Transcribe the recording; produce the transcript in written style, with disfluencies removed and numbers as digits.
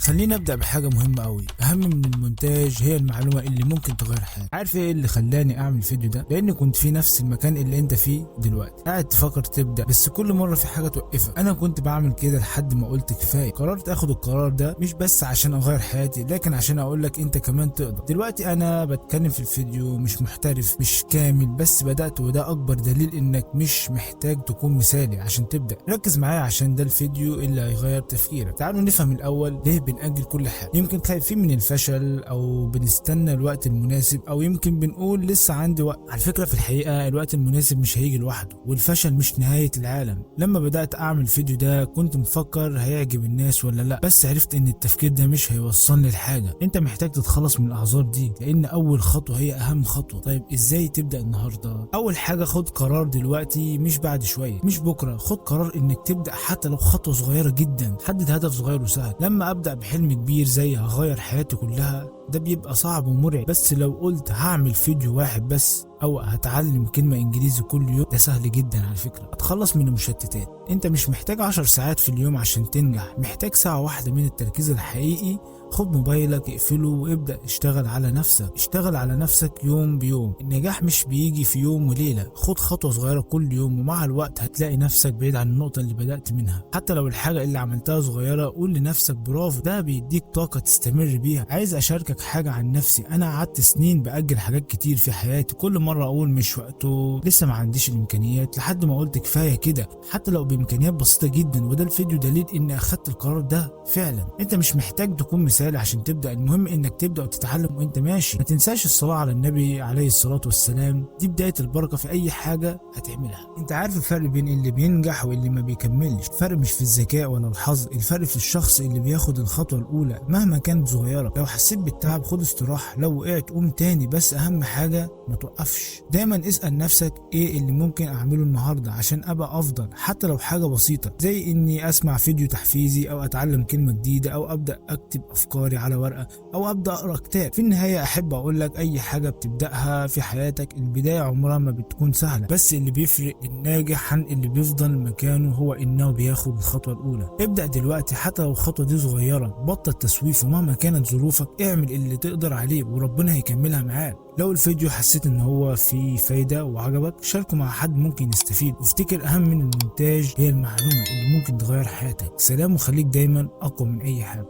خلينا ابدا بحاجه مهمه قوي، اهم من المونتاج هي المعلومه اللي ممكن تغير حياتك. عارف ايه اللي خلاني اعمل الفيديو ده؟ لاني كنت في نفس المكان اللي انت فيه دلوقتي، قاعد تفكر تبدا بس كل مره في حاجه توقفك. انا كنت بعمل كده لحد ما قلت كفايه، قررت اخد القرار ده مش بس عشان اغير حياتي لكن عشان اقول لك انت كمان تقدر. دلوقتي انا بتكلم في الفيديو مش محترف مش كامل، بس بدات وده اكبر دليل انك مش محتاج تكون مثالي عشان تبدا. ركز معايا عشان ده الفيديو اللي هيغير تفكيرك. تعالوا نفهم الاول ليه بنأجل كل حاجه. يمكن خايفين من الفشل او بنستنى الوقت المناسب او يمكن بنقول لسه عندي وقت. على فكره في الحقيقه الوقت المناسب مش هيجي لوحده، والفشل مش نهايه العالم. لما بدات اعمل الفيديو ده كنت مفكر هيعجب الناس ولا لا، بس عرفت ان التفكير ده مش هيوصلني لحاجه. انت محتاج تتخلص من الاعذار دي لان اول خطوه هي اهم خطوه. طيب ازاي تبدا النهارده؟ اول حاجه خد قرار دلوقتي مش بعد شويه، مش بكره. خد قرار انك تبدا حتى لو خطوه صغيره جدا. حدد هدف صغير وسهل. لما ابدا بحلم كبير زي هغير حياتي كلها ده بيبقى صعب ومرعب، بس لو قلت هعمل فيديو واحد بس او هتعلم كلمة انجليزي كل يوم ده سهل جدا. على فكرة هتخلص من المشتتات. انت مش محتاج 10 ساعات في اليوم عشان تنجح، محتاج ساعة واحدة من التركيز الحقيقي. خد موبايلك اقفله وابدأ اشتغل على نفسك. اشتغل على نفسك يوم بيوم. النجاح مش بيجي في يوم وليلة. خد خطوة صغيرة كل يوم ومع الوقت هتلاقي نفسك بعيد عن النقطة اللي بدأت منها. حتى لو الحاجة اللي عملتها صغيرة قول لنفسك برافو، ده بيديك طاقة تستمر بيها. عايز اشاركك حاجة عن نفسي. انا قعدت سنين بأجل حاجات كتير في حياتي، كل مرة اقول مش وقته، لسه ما عنديش الامكانيات، لحد ما قلت كفاية كده حتى لو بامكانيات بسيطة جدا. وده الفيديو دليل اني اخدت القرار ده فعلا. انت مش محتاج تكون مثالي عشان تبدأ، المهم انك تبدأ وتتعلم وانت ماشي. ما تنساش الصلاة على النبي عليه الصلاة والسلام، دي بداية البركة في اي حاجة هتعملها. انت عارف الفرق بين اللي بينجح واللي ما بيكملش؟ الفرق مش في الذكاء ولا الحظ، الفرق في الشخص اللي بياخد الخطوة الاولى مهما كانت صغيرة. لو حسيت بالتعب خد استراحة، لو وقعت قوم تاني، بس اهم حاجة ما توقفش. دايما اسأل نفسك ايه اللي ممكن اعمله النهاردة عشان ابقى افضل، حتى لو حاجة بسيطة زي اني اسمع فيديو تحفيزي او اتعلم كلمة جديدة او ابدأ اكتب افكاري على ورقة او ابدأ اقرا كتاب. في النهاية احب اقول لك اي حاجة بتبدأها في حياتك البداية عمرها ما بتكون سهلة، بس اللي بيفرق الناجح عن اللي بيفضل مكانه هو انه بياخد الخطوة الاولى. ابدأ دلوقتي حتى لو الخطوة دي صغيرة، بطل تسويف ومهما كانت ظروفك اعمل اللي تقدر عليه وربنا هيكملها معاك. لو الفيديو حسيت ان هو فيه فايدة وعجبك شاركه مع حد ممكن يستفيد، وافتكر اهم من المونتاج هي المعلومة اللي ممكن تغير حياتك. سلام وخليك دايما اقوى من اي حاجة.